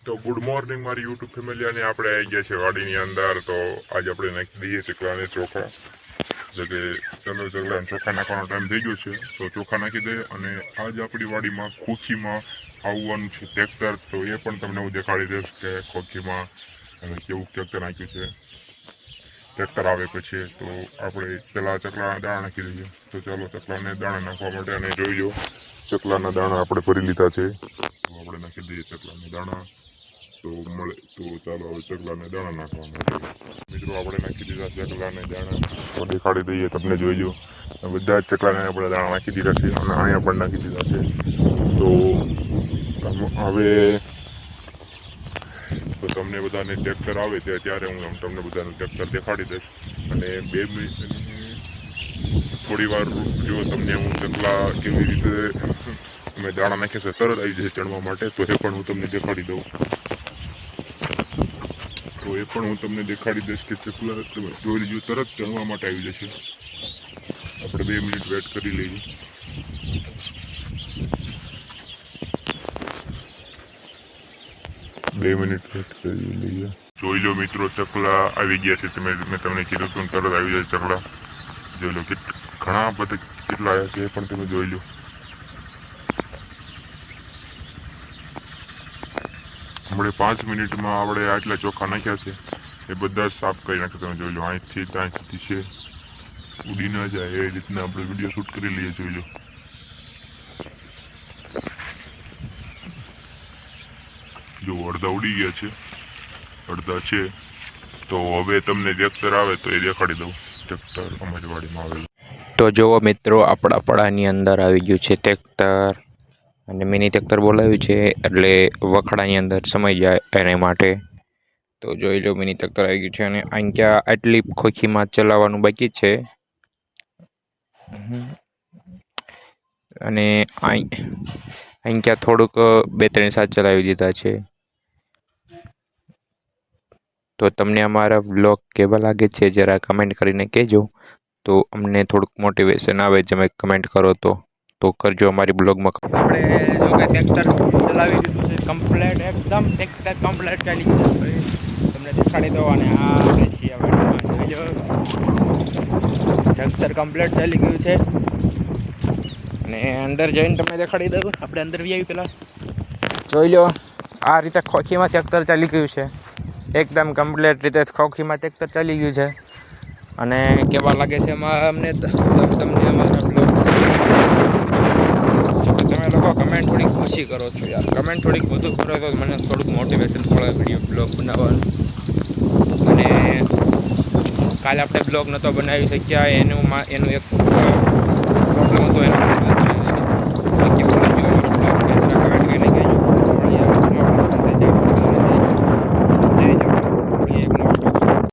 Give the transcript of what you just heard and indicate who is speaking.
Speaker 1: તો good morning મારી YouTube family, અને આપણે આવી ગયા છે વાડીની અંદર. તો આજે આપણે નાખી દઈએ ચકલાને ચોખા. એટલે કે ચલો ચકલાને ચોખા નાખવાનો ટાઈમ થઈ ગયો છે, તો ચોખા નાખી દે. અને આજ આપણી વાડીમાં ખોખીમાં આવવાનું છે ટ્રેક્ટર. તો એ પણ તમને હું દેખાડી દઈશ કે ખોખીમાં કેવું ટ્રેક્ટર નાખ્યું છે. ટ્રેક્ટર આવે પછી તો આપણે પેલા ચકલાના દાણા નાખી દઈએ. તો ચાલો ચકલાને દાણા નાખવા માટે, અને જોઈ લો ચકલાના દાણા આપણે ભરી લીધા છે. તો આપણે નાખી દઈએ ચકલાના દાણા. તો મળે તો ચાલો હવે ચકલાને દાણા નાખવા માટે મિત્રો આપણે નાખી દીધા ચકલાને દાણા. તો દેખાડી દઈએ તમને, જોઈ લો બધા જ ચકલાને આપણે દાણા નાખી દીધા છે, અને અહીંયા પણ નાખી દીધા છે. તો હવે તો તમને બધાને ટ્રેક્ટર આવે ત્યારે હું તમને બધાને ટ્રેક્ટર દેખાડી દઈશ. અને 2 મિનિટ થોડી વાર જો તમને હું ચકલા કેવી રીતે અમે દાણા નાખ્યા છે તરત આવી જશે ચણવા માટે, તો એ પણ હું તમને દેખાડી દઉં. તો એ પણ હું તમને દેખાડી દઈશ કે ચકલા જોઈ લીધું તરત ચણવા માટે આવી જશે. આપણે 2 મિનિટ વેટ કરી લઈએ. જોઈ લો મિત્રો, ચકલા આવી ગયા છે. મેં તમને કીધું હતું તરત આવી જાય ચકલા. જોઈ લો ઘણા બધા કેટલા આવ્યા છે એ પણ તમે જોઈ લો. હમણાં 5 મિનિટમાં આપણે આટલા ચોખા નાખ્યા છે, એ બધા જ સાફ કરી નાખ્યા. તમે જોઈ લો, અહીંથી ત્યાં સુધી છે, ઉડી ન જાય એ રીતના આપણે વિડીયો શૂટ કરી લઈએ. જોઈ લો, જો અડધા ઉડી ગયા છે, અડધા છે. તો હવે તમને ટ્રેક્ટર આવે તો એ દેખાડી દઉં. ટ્રેક્ટર અમારી વાડીમાં આવેલું.
Speaker 2: તો જુઓ મિત્રો, આપણા પડાની અંદર આવી ગયું છે ટ્રેક્ટર, અને મિની ટ્રેક્ટર બોલાવ્યું છે એટલે વખડાની અંદર સમાઈ જાય એને માટે. તો જોઈ લો, મિની ટ્રેક્ટર આવી ગયું છે. અને અહીંયા આટલી ખોખીમાં ચલાવવાનું બાકી છે. અને અહીંયા થોડુંક 2-3 સાત ચલાવી દીધા છે. તો તમને અમારા વ્લોગ કેવા લાગે છે જરા કમેન્ટ કરીને કહેજો. તો અમને થોડુંક મોટિવેશન આવે, તમે કમેન્ટ કરો તો કરજો અમારી બ્લોગમાં.
Speaker 3: આપણે જો કે ટ્રેક્ટર ચલાવી દીધું છે કમ્પ્લેટ, એકદમ ટ્રેક્ટર કમ્પ્લેટ ચાલી ગયું છે. તમને દેખાડી દો. અને આ ટ્રેક્ટર કમ્પ્લેટ ચાલી ગયું છે. અને અંદર જઈને તમને દેખાડી દઉં. આપણે અંદર વી આવી પેલા જોઈ લો, આ રીતે ખોખીમાં ટ્રેક્ટર ચાલી ગયું છે. એકદમ કમ્પ્લેટ રીતે ખોખીમાં ટ્રેક્ટર ચાલી ગયું છે. અને કેવા લાગે છે એમાં અમને તમને અમારા બ્લોગ, તમે લોકો કમેન્ટ થોડીક ઓછી કરો છો યાર. કમેન્ટ થોડીક વધુ કરો તો મને થોડુંક મોટિવેશન મળે વિડીયો બ્લોગ બનાવવાનું. અને કાલે આપણે બ્લોગ નહોતો બનાવી શક્યા, એનું એક